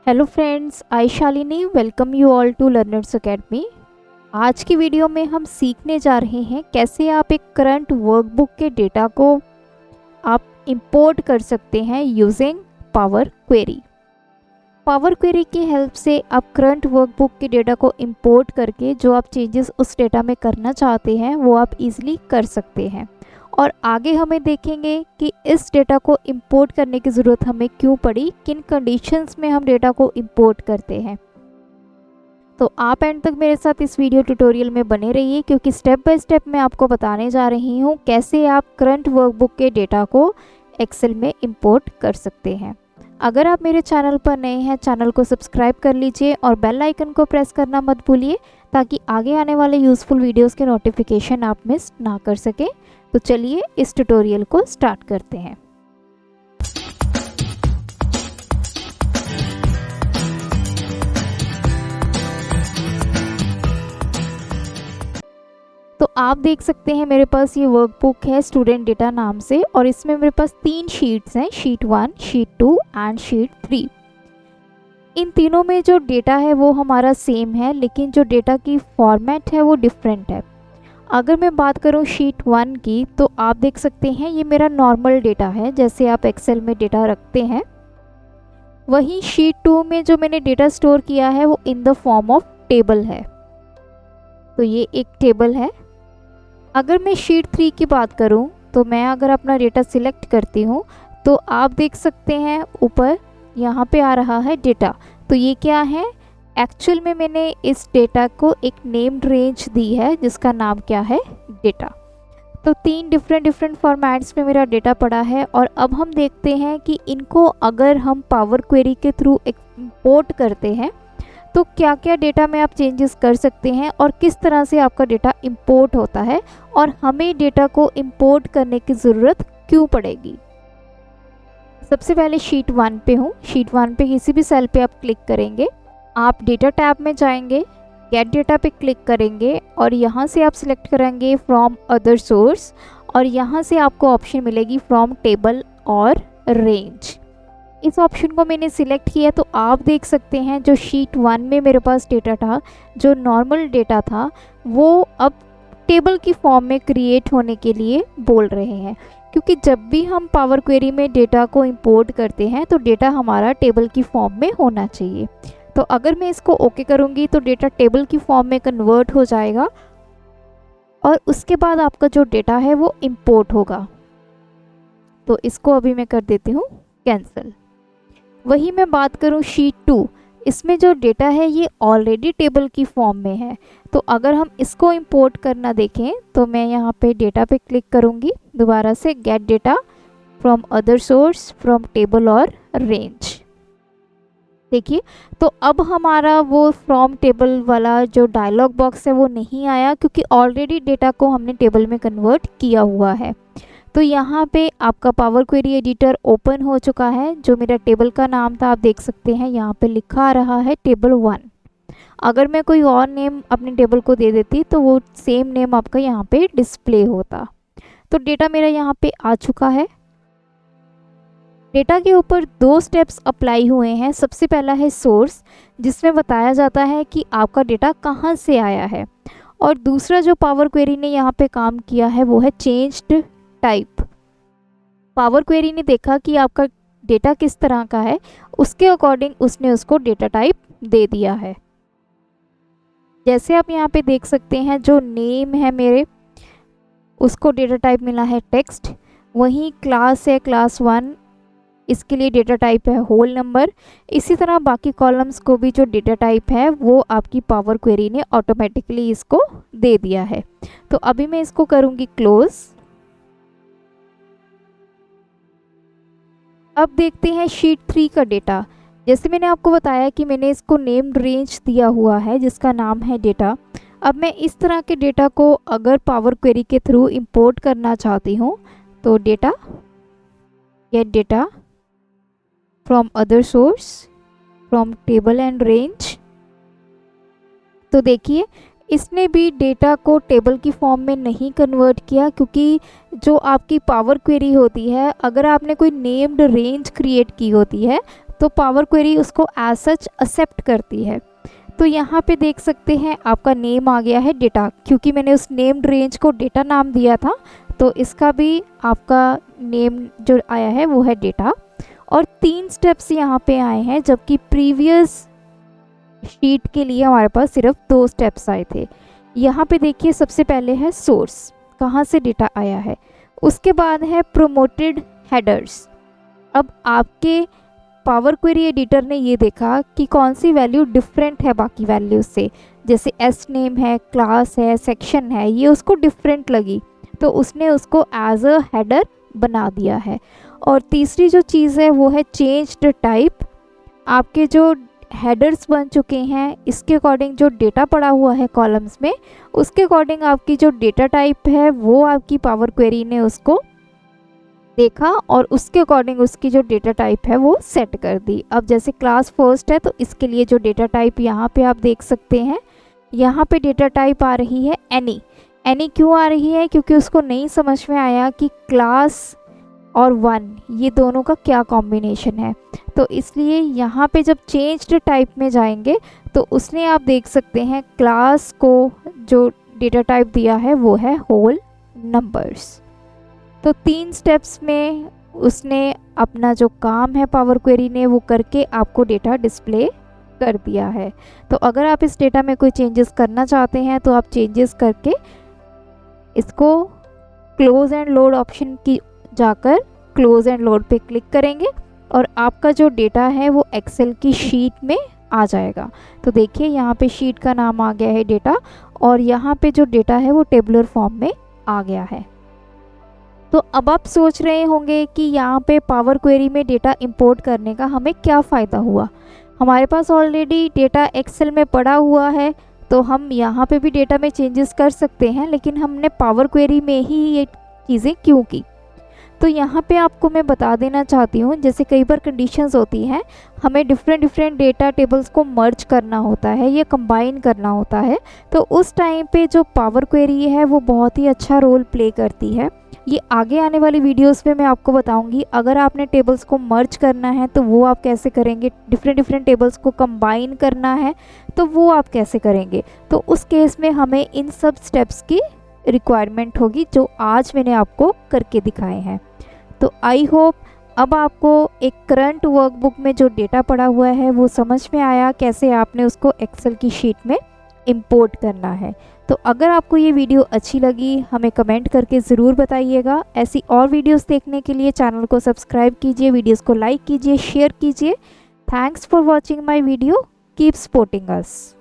Hello friends, I Shalini welcome you all to Learners Academy. आज की video में हम सीखने जा रहे हैं कैसे आप एक करंट वर्कबुक के डेटा को आप इंपोर्ट कर सकते हैं using power query. Power query की हेल्प से आप करंट वर्कबुक के डेटा को इंपोर्ट करके जो आप चेंजेस उस डेटा में करना चाहते हैं वो आप इजीली कर सकते हैं। और आगे हमें देखेंगे कि इस डेटा को इंपोर्ट करने की ज़रूरत हमें क्यों पड़ी, किन कंडीशंस में हम डेटा को इंपोर्ट करते हैं। तो आप एंड तक मेरे साथ इस वीडियो ट्यूटोरियल में बने रहिए, क्योंकि स्टेप बाय स्टेप मैं आपको बताने जा रही हूँ कैसे आप करंट वर्कबुक के डेटा को एक्सेल में इंपोर्ट कर सकते हैं। अगर आप मेरे चैनल पर नए हैं, चैनल को सब्सक्राइब कर लीजिए और बेल आइकन को प्रेस करना मत भूलिए, ताकि आगे आने वाले यूज़फुल वीडियोज़ के नोटिफिकेशन आप मिस ना कर सकें। तो चलिए इस ट्यूटोरियल को स्टार्ट करते हैं। तो आप देख सकते हैं मेरे पास ये वर्कबुक है स्टूडेंट डेटा नाम से, और इसमें मेरे पास 3 शीट्स हैं, शीट 1, शीट 2 एंड शीट 3। इन तीनों में जो डेटा है वो हमारा सेम है, लेकिन जो डेटा की फॉर्मेट है वो डिफरेंट है। अगर मैं बात करूं शीट 1 की, तो आप देख सकते हैं ये मेरा नॉर्मल डेटा है, जैसे आप एक्सेल में डेटा रखते हैं। वहीं शीट 2 में जो मैंने डेटा स्टोर किया है वो in the form of table है। तो ये एक टेबल है। अगर मैं शीट 3 की बात करूं, तो मैं अगर अपना डेटा सिलेक्ट करती हूं तो आप देख सकते हैं ऊपर यहाँ पे आ रहा है डेटा। तो ये क्या है? एक्चुअल में मैंने इस डेटा को एक नेम्ड रेंज दी है जिसका नाम क्या है? डेटा। तो 3 डिफरेंट फॉर्मेट्स में मेरा डेटा पड़ा है। और अब हम देखते हैं कि इनको अगर हम पावर क्वेरी के थ्रू इंपोर्ट करते हैं तो क्या क्या डेटा में आप चेंजेस कर सकते हैं और किस तरह से आपका डेटा इंपोर्ट होता है, और हमें डेटा को इंपोर्ट करने की ज़रूरत क्यों पड़ेगी। सबसे पहले शीट 1 पे हूँ। शीट 1 पे किसी भी सेल पे आप क्लिक करेंगे, आप डेटा टैब में जाएंगे, गेट डेटा पे क्लिक करेंगे और यहाँ से आप सिलेक्ट करेंगे फ्रॉम अदर सोर्स, और यहाँ से आपको ऑप्शन मिलेगी फ्रॉम टेबल और रेंज। इस ऑप्शन को मैंने सिलेक्ट किया तो आप देख सकते हैं जो शीट 1 में मेरे पास डेटा था, जो नॉर्मल डेटा था, वो अब टेबल की फॉर्म में क्रिएट होने के लिए बोल रहे हैं। क्योंकि जब भी हम पावर क्वेरी में डेटा को इंपोर्ट करते हैं तो डेटा हमारा टेबल की फॉर्म में होना चाहिए। तो अगर मैं इसको ओके करूँगी तो डेटा टेबल की फॉर्म में कन्वर्ट हो जाएगा और उसके बाद आपका जो डेटा है वो इंपोर्ट होगा। तो इसको अभी मैं कर देती हूँ कैंसिल। वही मैं बात करूँ शीट 2, इसमें जो डेटा है ये ऑलरेडी टेबल की फॉर्म में है। तो अगर हम इसको इंपोर्ट करना देखें तो मैं यहाँ पे डेटा पे क्लिक करूँगी, दोबारा से gate data from other source, from table और रेंज। देखिए, तो अब हमारा वो फ्रॉम टेबल वाला जो डायलॉग बॉक्स है वो नहीं आया, क्योंकि ऑलरेडी डेटा को हमने टेबल में कन्वर्ट किया हुआ है। तो यहाँ पे आपका पावर क्वेरी एडिटर ओपन हो चुका है। जो मेरा टेबल का नाम था आप देख सकते हैं यहाँ पे लिखा आ रहा है टेबल 1। अगर मैं कोई और नेम अपने टेबल को दे देती तो वो सेम नेम आपका यहाँ पे डिस्प्ले होता। तो डेटा मेरा यहाँ पे आ चुका है। डेटा के ऊपर 2 स्टेप्स अप्लाई हुए हैं। सबसे पहला है सोर्स, जिसमें बताया जाता है कि आपका डेटा कहाँ से आया है, और दूसरा जो पावर क्वेरी ने यहाँ पे काम किया है वो है चेंज्ड टाइप। पावर क्वेरी ने देखा कि आपका डेटा किस तरह का है, उसके अकॉर्डिंग उसने उसको डेटा टाइप दे दिया है। जैसे आप यहाँ पे देख सकते हैं जो नेम है मेरे, उसको डेटा टाइप मिला है टेक्स्ट। वहीं क्लास है क्लास 1, इसके लिए डेटा टाइप है होल नंबर। इसी तरह बाकी कॉलम्स को भी जो डेटा टाइप है वो आपकी पावर क्वेरी ने ऑटोमेटिकली इसको दे दिया है। तो अभी मैं इसको करूँगी क्लोज। अब देखते हैं शीट 3 का डेटा। जैसे मैंने आपको बताया कि मैंने इसको नेम्ड रेंज दिया हुआ है जिसका नाम है डेटा। अब मैं इस तरह के डेटा को अगर पावर क्वेरी के थ्रू इंपोर्ट करना चाहती हूँ तो data, gate data from other source, from table and range. तो देखिए, इसने भी डेटा को टेबल की फॉर्म में नहीं कन्वर्ट किया, क्योंकि जो आपकी पावर क्वेरी होती है, अगर आपने कोई नेम्ड रेंज क्रिएट की होती है तो पावर क्वेरी उसको एज सच एक्सेप्ट करती है। तो यहाँ पे देख सकते हैं आपका नेम आ गया है डेटा, क्योंकि मैंने उस नेम्ड रेंज को डेटा नाम दिया था, तो इसका भी आपका नेम जो आया है वो है डेटा। और 3 स्टेप्स यहाँ पे आए हैं, जबकि प्रीवियस शीट के लिए हमारे पास सिर्फ 2 स्टेप्स आए थे। यहाँ पे देखिए सबसे पहले है सोर्स, कहाँ से डेटा आया है, उसके बाद है प्रोमोटेड हेडर्स। अब आपके पावर क्वेरी एडिटर ने ये देखा कि कौन सी वैल्यू डिफरेंट है बाकी वैल्यूज से, जैसे एस नेम है, क्लास है, सेक्शन है, ये उसको डिफरेंट लगी, तो उसने उसको एज अ हेडर बना दिया है। और तीसरी जो चीज़ है वो है चेंज द टाइप। आपके जो हेडर्स बन चुके हैं इसके अकॉर्डिंग जो डेटा पड़ा हुआ है कॉलम्स में, उसके अकॉर्डिंग आपकी जो डेटा टाइप है वो आपकी पावर क्वेरी ने उसको देखा और उसके अकॉर्डिंग उसकी जो डेटा टाइप है वो सेट कर दी। अब जैसे क्लास फर्स्ट है तो इसके लिए जो डेटा टाइप यहाँ पे आप देख सकते हैं, यहाँ पे डेटा टाइप आ रही है एनी। एनी क्यों आ रही है? क्योंकि उसको नहीं समझ में आया कि क्लास और 1 ये दोनों का क्या कॉम्बिनेशन है, तो इसलिए यहाँ पे जब चेंज्ड टाइप में जाएंगे तो उसने आप देख सकते हैं क्लास को जो डेटा टाइप दिया है वो है होल नंबर्स। तो 3 स्टेप्स में उसने अपना जो काम है पावर क्वेरी ने वो करके आपको डेटा डिस्प्ले कर दिया है। तो अगर आप इस डेटा में कोई चेंजेस करना चाहते हैं तो आप चेंजेस करके इसको क्लोज एंड लोड ऑप्शन की जाकर क्लोज एंड लोड पे क्लिक करेंगे और आपका जो डेटा है वो एक्सेल की शीट में आ जाएगा। तो देखिए यहाँ पे शीट का नाम आ गया है डेटा, और यहाँ पे जो डेटा है वो टेबुलर फॉर्म में आ गया है। तो अब आप सोच रहे होंगे कि यहाँ पे पावर क्वेरी में डेटा इंपोर्ट करने का हमें क्या फ़ायदा हुआ। हमारे पास ऑलरेडी डेटा एक्सेल में पड़ा हुआ है, तो हम यहाँ पे भी डेटा में चेंजेस कर सकते हैं, लेकिन हमने पावर क्वेरी में ही ये चीज़ें क्यों की। तो यहाँ पे आपको मैं बता देना चाहती हूँ, जैसे कई बार कंडीशंस होती हैं, हमें डिफरेंट डेटा टेबल्स को मर्ज करना होता है या कंबाइन करना होता है, तो उस टाइम पे जो पावर क्वेरी है वो बहुत ही अच्छा रोल प्ले करती है। ये आगे आने वाली वीडियोस में मैं आपको बताऊंगी। अगर आपने टेबल्स को मर्ज करना है तो वो आप कैसे करेंगे, डिफरेंट टेबल्स को कंबाइन करना है तो वो आप कैसे करेंगे, तो उस केस में हमें इन सब स्टेप्स की रिक्वायरमेंट होगी जो आज मैंने आपको करके दिखाए हैं। तो आई होप अब आपको एक करंट वर्कबुक में जो डेटा पड़ा हुआ है वो समझ में आया, कैसे आपने उसको एक्सेल की शीट में इंपोर्ट करना है। तो अगर आपको ये वीडियो अच्छी लगी हमें कमेंट करके ज़रूर बताइएगा। ऐसी और वीडियोस देखने के लिए चैनल को सब्सक्राइब कीजिए, वीडियोस को लाइक कीजिए, शेयर कीजिए। Thanks for watching my video, keep supporting us.